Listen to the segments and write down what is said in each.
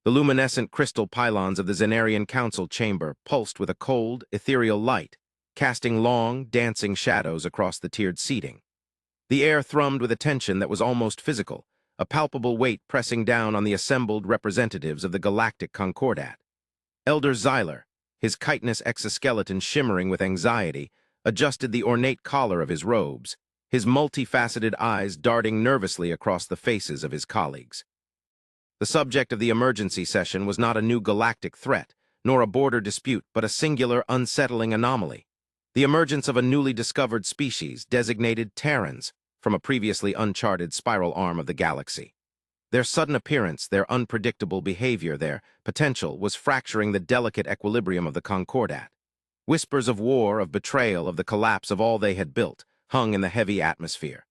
The luminescent crystal pylons of the Zenarian Council chamber pulsed with a cold, ethereal light, casting long, dancing shadows across the tiered seating. The air thrummed with a tension that was almost physical, a palpable weight pressing down on the assembled representatives of the galactic concordat. Elder Xyler, his chitinous exoskeleton shimmering with anxiety, adjusted the ornate collar of his robes, his multifaceted eyes darting nervously across the faces of his colleagues. The subject of the emergency session was not a new galactic threat, nor a border dispute, but a singular, unsettling anomaly. The emergence of a newly discovered species designated Terrans from a previously uncharted spiral arm of the galaxy. Their sudden appearance, their unpredictable behavior, their potential was fracturing the delicate equilibrium of the concordat. Whispers of war, of betrayal, of the collapse of all they had built, hung in the heavy atmosphere.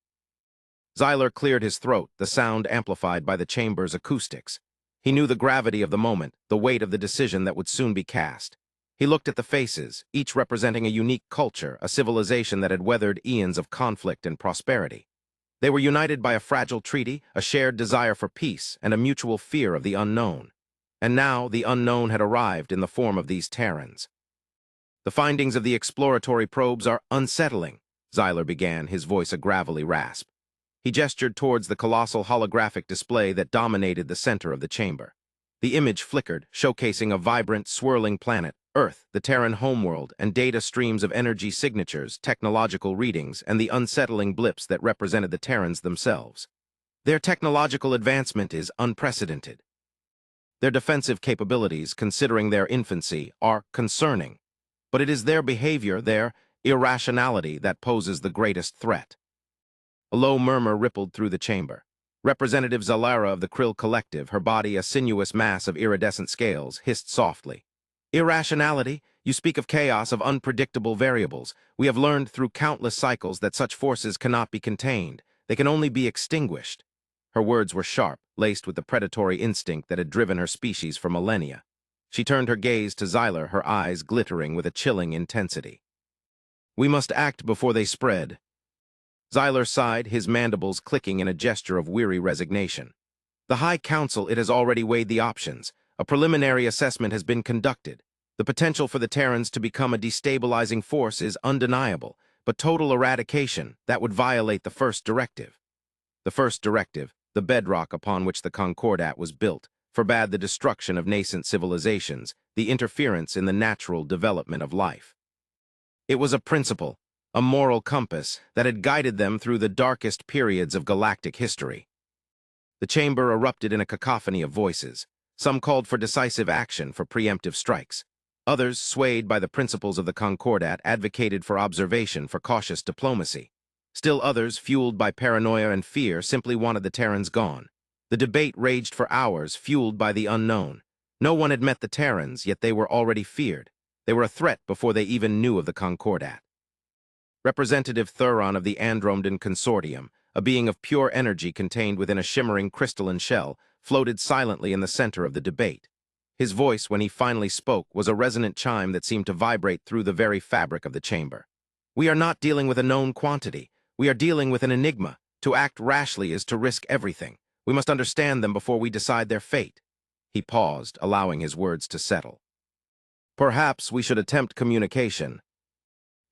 Xyler cleared his throat, the sound amplified by the chamber's acoustics. He knew the gravity of the moment, the weight of the decision that would soon be cast. He looked at the faces, each representing a unique culture, a civilization that had weathered eons of conflict and prosperity. They were united by a fragile treaty, a shared desire for peace, and a mutual fear of the unknown. And now the unknown had arrived in the form of these Terrans. "The findings of the exploratory probes are unsettling," Xyler began, his voice a gravelly rasp. He gestured towards the colossal holographic display that dominated the center of the chamber. The image flickered, showcasing a vibrant, swirling planet, Earth, the Terran homeworld, and data streams of energy signatures, technological readings, and the unsettling blips that represented the Terrans themselves. Their technological advancement is unprecedented. Their defensive capabilities, considering their infancy, are concerning. But it is their behavior, their irrationality, that poses the greatest threat. A low murmur rippled through the chamber. Representative Zalara of the Krill Collective, her body a sinuous mass of iridescent scales, hissed softly. "Irrationality? You speak of chaos, of unpredictable variables. We have learned through countless cycles that such forces cannot be contained. They can only be extinguished." Her words were sharp, laced with the predatory instinct that had driven her species for millennia. She turned her gaze to Xyler, her eyes glittering with a chilling intensity. "We must act before they spread." Xyler sighed, his mandibles clicking in a gesture of weary resignation. "The High Council, it has already weighed the options. A preliminary assessment has been conducted. The potential for the Terrans to become a destabilizing force is undeniable, but total eradication, that would violate the first directive. The first directive, the bedrock upon which the Concordat was built, forbade the destruction of nascent civilizations, the interference in the natural development of life. It was a principle, a moral compass, that had guided them through the darkest periods of galactic history. The chamber erupted in a cacophony of voices. Some called for decisive action, for preemptive strikes. Others, swayed by the principles of the Concordat, advocated for observation, for cautious diplomacy. Still others, fueled by paranoia and fear, simply wanted the Terrans gone. The debate raged for hours, fueled by the unknown. No one had met the Terrans, yet they were already feared. They were a threat before they even knew of the Concordat. Representative Thuron of the Andromedan Consortium, a being of pure energy contained within a shimmering crystalline shell, floated silently in the center of the debate. His voice, when he finally spoke, was a resonant chime that seemed to vibrate through the very fabric of the chamber. "We are not dealing with a known quantity. We are dealing with an enigma. To act rashly is to risk everything. We must understand them before we decide their fate." He paused, allowing his words to settle. "Perhaps we should attempt communication."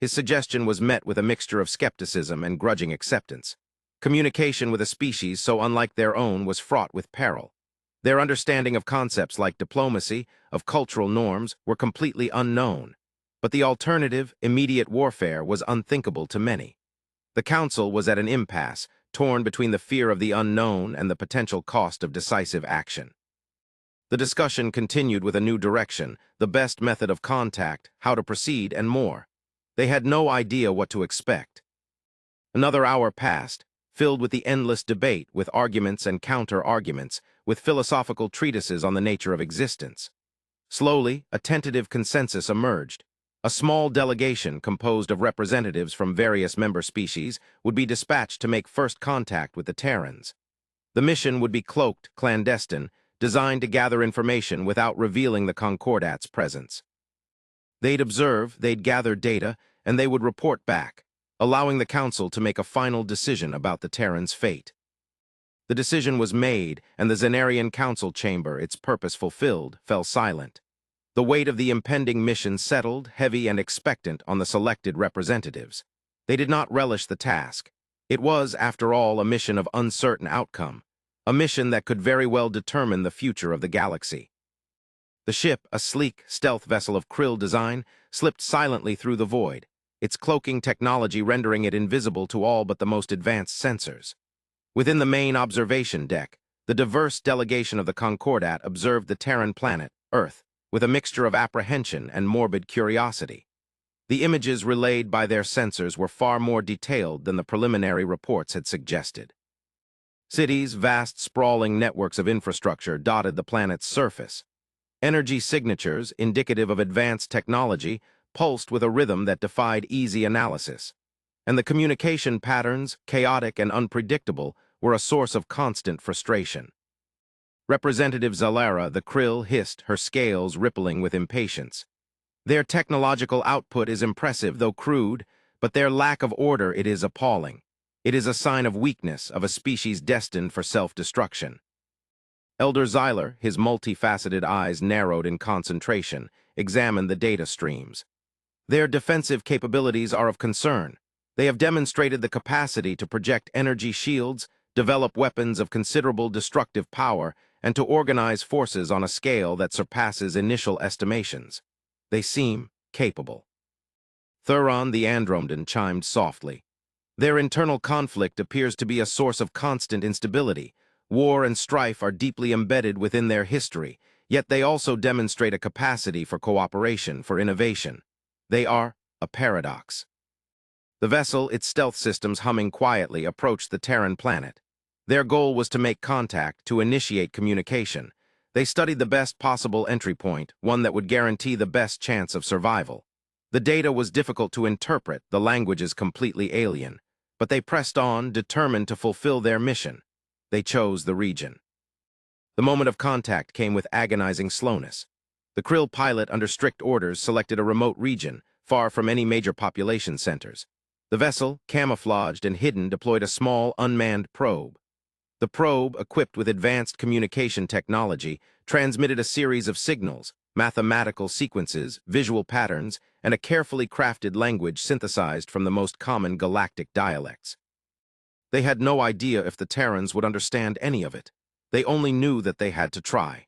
His suggestion was met with a mixture of skepticism and grudging acceptance. Communication with a species so unlike their own was fraught with peril. Their understanding of concepts like diplomacy, of cultural norms, were completely unknown. But the alternative, immediate warfare, was unthinkable to many. The Council was at an impasse, torn between the fear of the unknown and the potential cost of decisive action. The discussion continued with a new direction, the best method of contact, how to proceed, and more. They had no idea what to expect. Another hour passed, filled with the endless debate, with arguments and counter-arguments, with philosophical treatises on the nature of existence. Slowly, a tentative consensus emerged. A small delegation composed of representatives from various member species would be dispatched to make first contact with the Terrans. The mission would be cloaked, clandestine, designed to gather information without revealing the Concordat's presence. They'd observe, they'd gather data, and they would report back, allowing the Council to make a final decision about the Terrans' fate. The decision was made, and the Zenarian Council chamber, its purpose fulfilled, fell silent. The weight of the impending mission settled, heavy and expectant, on the selected representatives. They did not relish the task. It was, after all, a mission of uncertain outcome, a mission that could very well determine the future of the galaxy. The ship, a sleek, stealth vessel of Krill design, slipped silently through the void, its cloaking technology rendering it invisible to all but the most advanced sensors. Within the main observation deck, the diverse delegation of the Concordat observed the Terran planet, Earth, with a mixture of apprehension and morbid curiosity. The images relayed by their sensors were far more detailed than the preliminary reports had suggested. Cities, vast, sprawling networks of infrastructure dotted the planet's surface. Energy signatures, indicative of advanced technology, pulsed with a rhythm that defied easy analysis. And the communication patterns, chaotic and unpredictable, were a source of constant frustration. Representative Zalara, the Krill, hissed, her scales rippling with impatience. Their technological output is impressive, though crude, but their lack of order, it is appalling. It is a sign of weakness, of a species destined for self-destruction. Elder Zyler, his multifaceted eyes narrowed in concentration, examined the data streams. Their defensive capabilities are of concern. They have demonstrated the capacity to project energy shields, develop weapons of considerable destructive power, and to organize forces on a scale that surpasses initial estimations. They seem capable. Thuron the Andromedan chimed softly. Their internal conflict appears to be a source of constant instability. War and strife are deeply embedded within their history, yet they also demonstrate a capacity for cooperation, for innovation. They are a paradox. The vessel, its stealth systems humming quietly, approached the Terran planet. Their goal was to make contact, to initiate communication. They studied the best possible entry point, one that would guarantee the best chance of survival. The data was difficult to interpret, the languages completely alien. But they pressed on, determined to fulfill their mission. They chose the region. The moment of contact came with agonizing slowness. The Krill pilot, under strict orders, selected a remote region, far from any major population centers. The vessel, camouflaged and hidden, deployed a small, unmanned probe. The probe, equipped with advanced communication technology, transmitted a series of signals, mathematical sequences, visual patterns, and a carefully crafted language synthesized from the most common galactic dialects. They had no idea if the Terrans would understand any of it. They only knew that they had to try.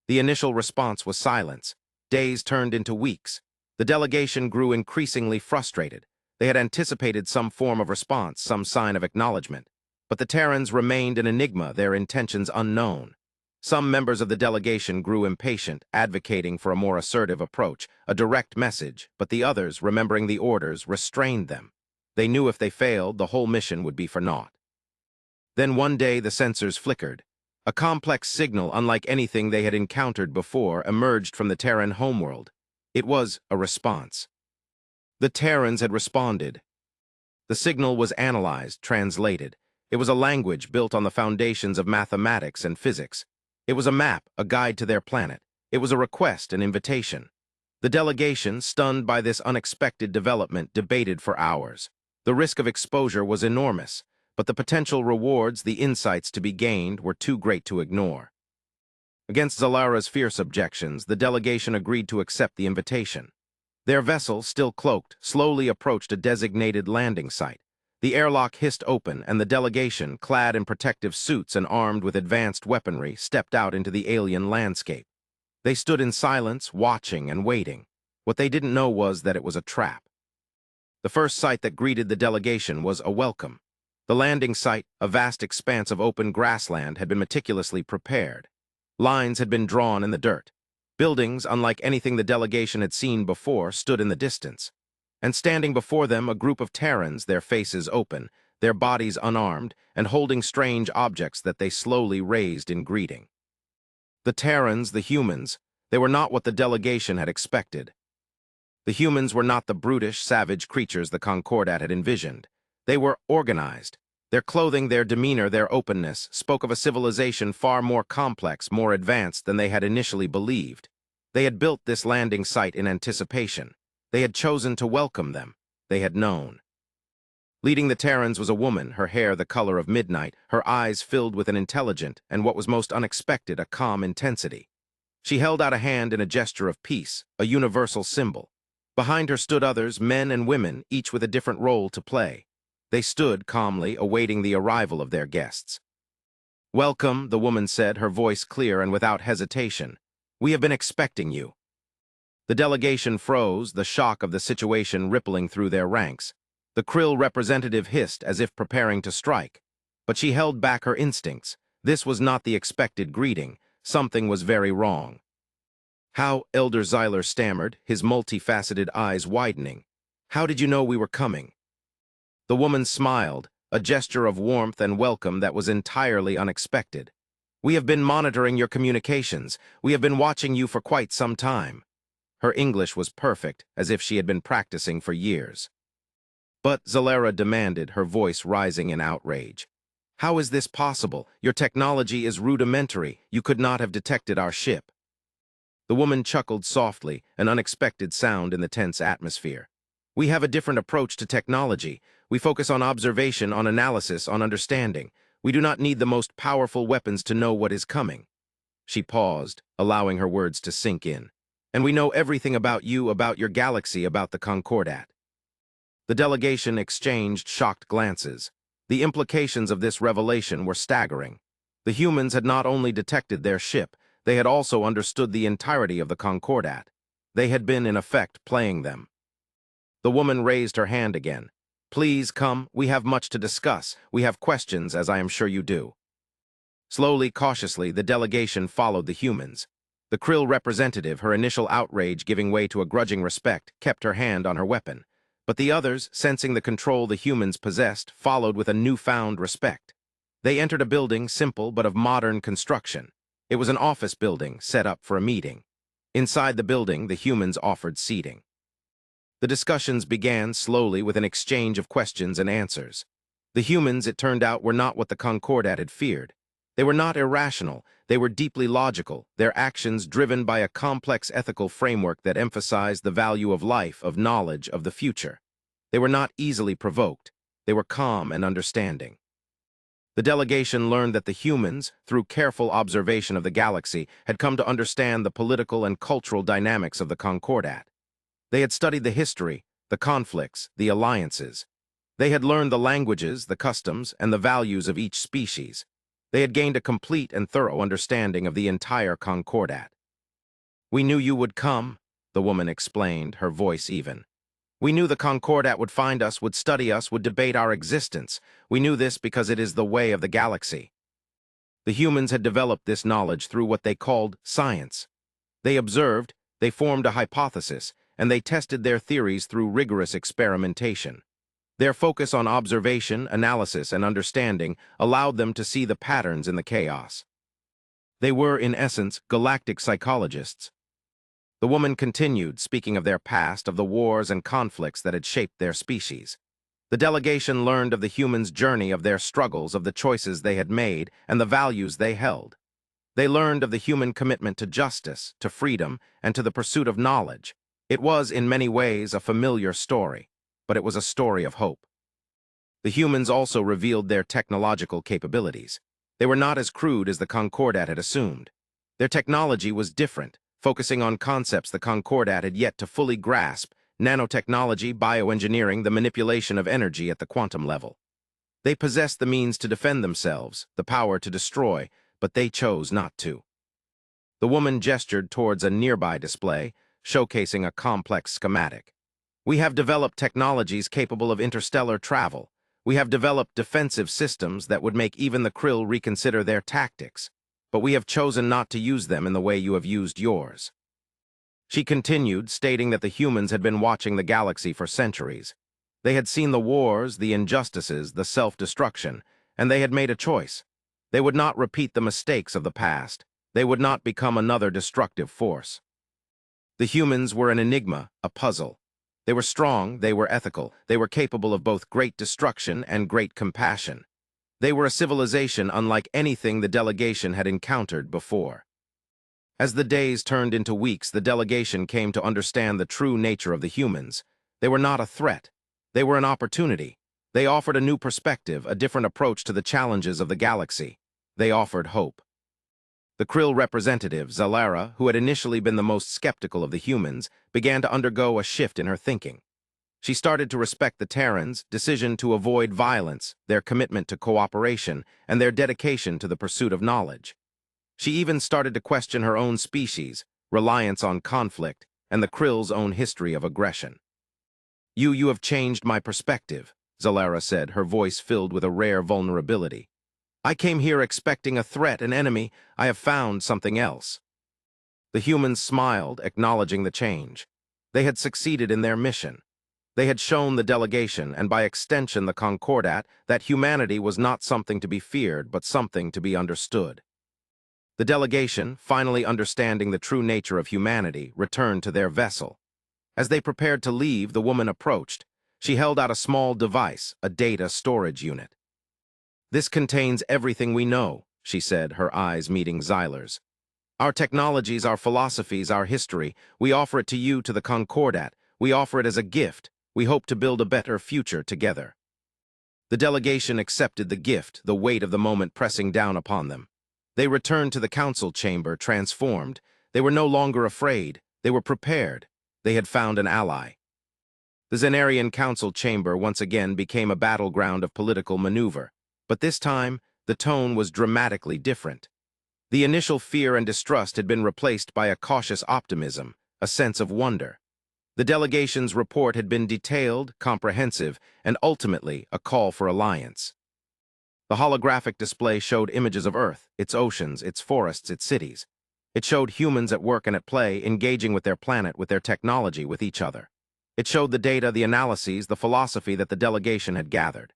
The initial response was silence. Days turned into weeks. The delegation grew increasingly frustrated. They had anticipated some form of response, some sign of acknowledgement. But the Terrans remained an enigma, their intentions unknown. Some members of the delegation grew impatient, advocating for a more assertive approach, a direct message, but the others, remembering the orders, restrained them. They knew if they failed, the whole mission would be for naught. Then one day the sensors flickered. A complex signal, unlike anything they had encountered before, emerged from the Terran homeworld. It was a response. The Terrans had responded. The signal was analyzed, translated. It was a language built on the foundations of mathematics and physics. It was a map, a guide to their planet. It was a request, an invitation. The delegation, stunned by this unexpected development, debated for hours. The risk of exposure was enormous, but the potential rewards, the insights to be gained, were too great to ignore. Against Zalara's fierce objections, the delegation agreed to accept the invitation. Their vessel, still cloaked, slowly approached a designated landing site. The airlock hissed open, and the delegation, clad in protective suits and armed with advanced weaponry, stepped out into the alien landscape. They stood in silence, watching and waiting. What they didn't know was that it was a trap. The first sight that greeted the delegation was a welcome. The landing site, a vast expanse of open grassland, had been meticulously prepared. Lines had been drawn in the dirt. Buildings, unlike anything the delegation had seen before, stood in the distance. And standing before them, a group of Terrans, their faces open, their bodies unarmed, and holding strange objects that they slowly raised in greeting. The Terrans, the humans, they were not what the delegation had expected. The humans were not the brutish, savage creatures the Concordat had envisioned. They were organized. Their clothing, their demeanor, their openness spoke of a civilization far more complex, more advanced than they had initially believed. They had built this landing site in anticipation. They had chosen to welcome them. They had known. Leading the Terrans was a woman, her hair the color of midnight, her eyes filled with an intelligent and what was most unexpected, a calm intensity. She held out a hand in a gesture of peace, a universal symbol. Behind her stood others, men and women, each with a different role to play. They stood calmly, awaiting the arrival of their guests. "Welcome," the woman said, her voice clear and without hesitation. "We have been expecting you." The delegation froze, the shock of the situation rippling through their ranks. The Krill representative hissed as if preparing to strike. But she held back her instincts. This was not the expected greeting. Something was very wrong. "How?" Elder Zyler stammered, his multifaceted eyes widening. "How did you know we were coming?" The woman smiled, a gesture of warmth and welcome that was entirely unexpected. "We have been monitoring your communications. We have been watching you for quite some time." Her English was perfect, as if she had been practicing for years. "But," Zalera demanded, her voice rising in outrage. "How is this possible? Your technology is rudimentary. You could not have detected our ship." The woman chuckled softly, an unexpected sound in the tense atmosphere. "We have a different approach to technology. We focus on observation, on analysis, on understanding. We do not need the most powerful weapons to know what is coming." She paused, allowing her words to sink in. "And we know everything about you, about your galaxy, about the Concordat." The delegation exchanged shocked glances. The implications of this revelation were staggering. The humans had not only detected their ship, they had also understood the entirety of the Concordat. They had been, in effect, playing them. The woman raised her hand again. "Please come, we have much to discuss. We have questions, as I am sure you do." Slowly, cautiously, the delegation followed the humans. The Krill representative, her initial outrage giving way to a grudging respect, kept her hand on her weapon. But the others, sensing the control the humans possessed, followed with a newfound respect. They entered a building simple but of modern construction. It was an office building set up for a meeting. Inside the building, the humans offered seating. The discussions began slowly with an exchange of questions and answers. The humans, it turned out, were not what the Concordat had feared. They were not irrational, they were deeply logical, their actions driven by a complex ethical framework that emphasized the value of life, of knowledge, of the future. They were not easily provoked, they were calm and understanding. The delegation learned that the humans, through careful observation of the galaxy, had come to understand the political and cultural dynamics of the Concordat. They had studied the history, the conflicts, the alliances. They had learned the languages, the customs, and the values of each species. They had gained a complete and thorough understanding of the entire Concordat. "We knew you would come," the woman explained, her voice even. "We knew the Concordat would find us, would study us, would debate our existence. We knew this because it is the way of the galaxy." The humans had developed this knowledge through what they called science. They observed, they formed a hypothesis, and they tested their theories through rigorous experimentation. Their focus on observation, analysis, and understanding allowed them to see the patterns in the chaos. They were, in essence, galactic psychologists. The woman continued, speaking of their past, of the wars and conflicts that had shaped their species. The delegation learned of the humans' journey, of their struggles, of the choices they had made, and the values they held. They learned of the human commitment to justice, to freedom, and to the pursuit of knowledge. It was, in many ways, a familiar story, but it was a story of hope. The humans also revealed their technological capabilities. They were not as crude as the Concordat had assumed. Their technology was different, focusing on concepts the Concordat had yet to fully grasp: nanotechnology, bioengineering, the manipulation of energy at the quantum level. They possessed the means to defend themselves, the power to destroy, but they chose not to. The woman gestured towards a nearby display, showcasing a complex schematic. "We have developed technologies capable of interstellar travel. We have developed defensive systems that would make even the Krill reconsider their tactics, but we have chosen not to use them in the way you have used yours." She continued, stating that the humans had been watching the galaxy for centuries. They had seen the wars, the injustices, the self-destruction, and they had made a choice. They would not repeat the mistakes of the past. They would not become another destructive force. The humans were an enigma, a puzzle. They were strong, they were ethical, they were capable of both great destruction and great compassion. They were a civilization unlike anything the delegation had encountered before. As the days turned into weeks, the delegation came to understand the true nature of the humans. They were not a threat. They were an opportunity. They offered a new perspective, a different approach to the challenges of the galaxy. They offered hope. The Krill representative, Zalara, who had initially been the most skeptical of the humans, began to undergo a shift in her thinking. She started to respect the Terrans' decision to avoid violence, their commitment to cooperation, and their dedication to the pursuit of knowledge. She even started to question her own species, reliance on conflict, and the Krill's own history of aggression. You have changed my perspective," Zalara said, her voice filled with a rare vulnerability. "I came here expecting a threat, an enemy. I have found something else." The humans smiled, acknowledging the change. They had succeeded in their mission. They had shown the delegation, and by extension the Concordat, that humanity was not something to be feared, but something to be understood. The delegation, finally understanding the true nature of humanity, returned to their vessel. As they prepared to leave, the woman approached. She held out a small device, a data storage unit. "This contains everything we know," she said, her eyes meeting Xyler's. "Our technologies, our philosophies, our history, we offer it to you, to the Concordat. We offer it as a gift. We hope to build a better future together." The delegation accepted the gift, the weight of the moment pressing down upon them. They returned to the council chamber, transformed. They were no longer afraid. They were prepared. They had found an ally. The Zenarian council chamber once again became a battleground of political maneuver, but this time the tone was dramatically different. The initial fear and distrust had been replaced by a cautious optimism, a sense of wonder. The delegation's report had been detailed, comprehensive, and ultimately a call for alliance. The holographic display showed images of Earth, its oceans, its forests, its cities. It showed humans at work and at play, engaging with their planet, with their technology, with each other. It showed the data, the analyses, the philosophy that the delegation had gathered.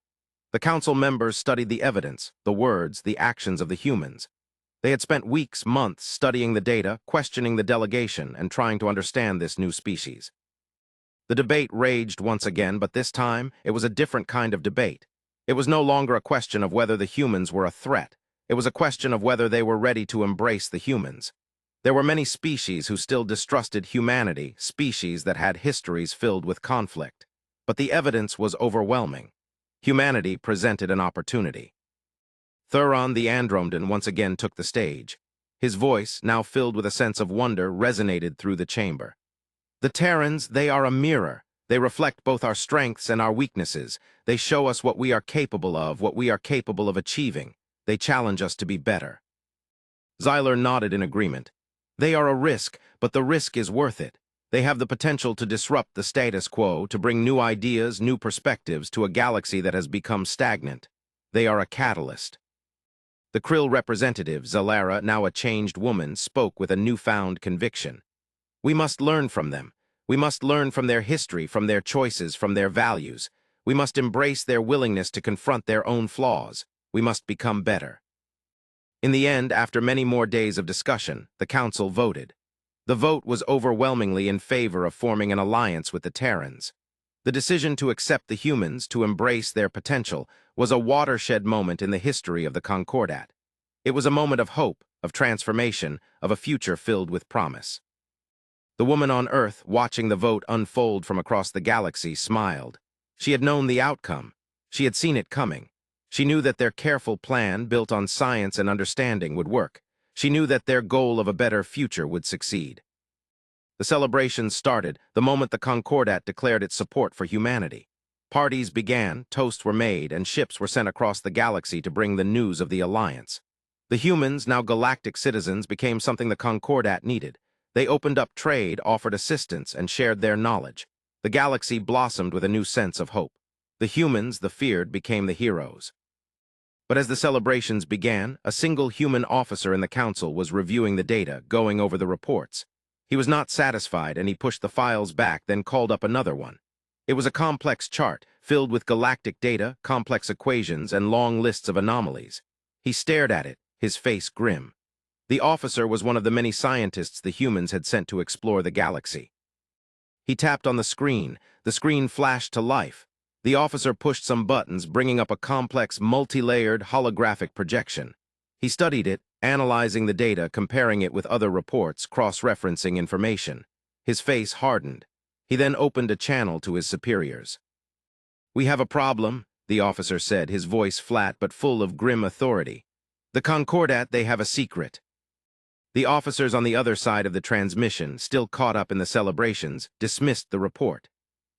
The council members studied the evidence, the words, the actions of the humans. They had spent weeks, months studying the data, questioning the delegation, and trying to understand this new species. The debate raged once again, but this time it was a different kind of debate. It was no longer a question of whether the humans were a threat. It was a question of whether they were ready to embrace the humans. There were many species who still distrusted humanity, species that had histories filled with conflict. But the evidence was overwhelming. Humanity presented an opportunity. Thuron the Andromedan once again took the stage. His voice, now filled with a sense of wonder, resonated through the chamber. "The Terrans, they are a mirror. They reflect both our strengths and our weaknesses. They show us what we are capable of, what we are capable of achieving. They challenge us to be better." Xyler nodded in agreement. "They are a risk, but the risk is worth it. They have the potential to disrupt the status quo, to bring new ideas, new perspectives to a galaxy that has become stagnant. They are a catalyst." The Krill representative, Zalara, now a changed woman, spoke with a newfound conviction. "We must learn from them. We must learn from their history, from their choices, from their values. We must embrace their willingness to confront their own flaws. We must become better." In the end, after many more days of discussion, the council voted. The vote was overwhelmingly in favor of forming an alliance with the Terrans. The decision to accept the humans, to embrace their potential, was a watershed moment in the history of the Concordat. It was a moment of hope, of transformation, of a future filled with promise. The woman on Earth, watching the vote unfold from across the galaxy, smiled. She had known the outcome. She had seen it coming. She knew that their careful plan, built on science and understanding, would work. She knew that their goal of a better future would succeed. The celebrations started the moment the Concordat declared its support for humanity. Parties began, toasts were made, and ships were sent across the galaxy to bring the news of the alliance. The humans, now galactic citizens, became something the Concordat needed. They opened up trade, offered assistance, and shared their knowledge. The galaxy blossomed with a new sense of hope. The humans, the feared, became the heroes. But as the celebrations began, a single human officer in the council was reviewing the data, going over the reports. He was not satisfied, and he pushed the files back, then called up another one. It was a complex chart, filled with galactic data, complex equations, and long lists of anomalies. He stared at it, his face grim. The officer was one of the many scientists the humans had sent to explore the galaxy. He tapped on the screen. The screen flashed to life. The officer pushed some buttons, bringing up a complex, multi-layered holographic projection. He studied it, analyzing the data, comparing it with other reports, cross-referencing information. His face hardened. He then opened a channel to his superiors. "We have a problem," the officer said, his voice flat but full of grim authority. "The Concordat, they have a secret." The officers on the other side of the transmission, still caught up in the celebrations, dismissed the report.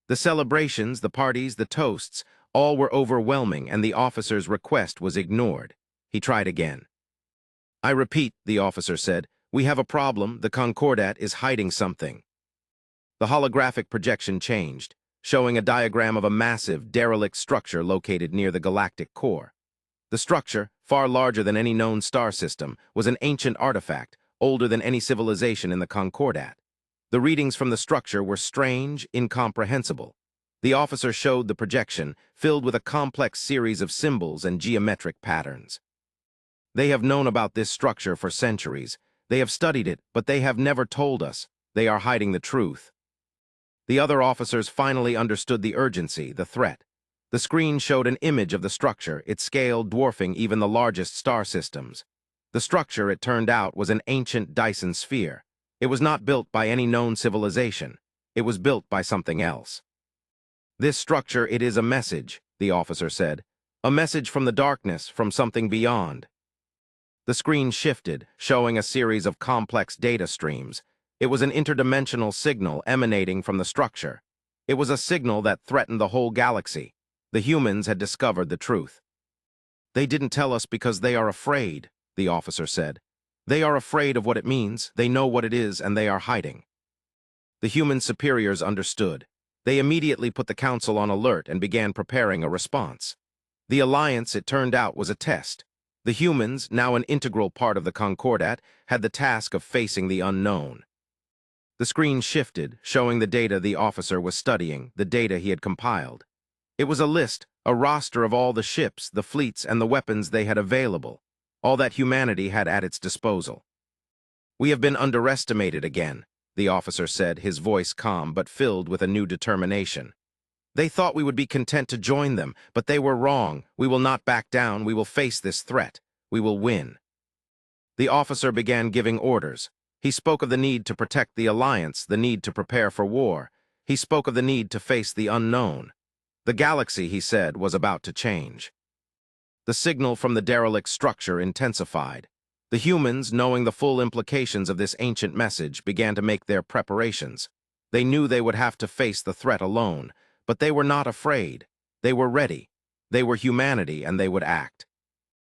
The celebrations, the parties, the toasts, all were overwhelming, and the officer's request was ignored. He tried again. "I repeat," the officer said, "we have a problem. The Concordat is hiding something." The holographic projection changed, showing a diagram of a massive, derelict structure located near the galactic core. The structure, far larger than any known star system, was an ancient artifact, older than any civilization in the Concordat. The readings from the structure were strange, incomprehensible. The officer showed the projection, filled with a complex series of symbols and geometric patterns. "They have known about this structure for centuries. They have studied it, but they have never told us. They are hiding the truth." The other officers finally understood the urgency, the threat. The screen showed an image of the structure, its scale dwarfing even the largest star systems. The structure, it turned out, was an ancient Dyson sphere. It was not built by any known civilization. It was built by something else. "This structure, it is a message," the officer said. "A message from the darkness, from something beyond." The screen shifted, showing a series of complex data streams. It was an interdimensional signal emanating from the structure. It was a signal that threatened the whole galaxy. The humans had discovered the truth. "They didn't tell us because they are afraid," the officer said. "They are afraid of what it means, they know what it is, and they are hiding." The human superiors understood. They immediately put the council on alert and began preparing a response. The alliance, it turned out, was a test. The humans, now an integral part of the Concordat, had the task of facing the unknown. The screen shifted, showing the data the officer was studying, the data he had compiled. It was a list, a roster of all the ships, the fleets, and the weapons they had available, all that humanity had at its disposal. "We have been underestimated again," the officer said, his voice calm but filled with a new determination. "They thought we would be content to join them, but they were wrong. We will not back down. We will face this threat. We will win." The officer began giving orders. He spoke of the need to protect the alliance, the need to prepare for war. He spoke of the need to face the unknown. The galaxy, he said, was about to change. The signal from the derelict structure intensified. The humans, knowing the full implications of this ancient message, began to make their preparations. They knew they would have to face the threat alone, but they were not afraid. They were ready. They were humanity, and they would act.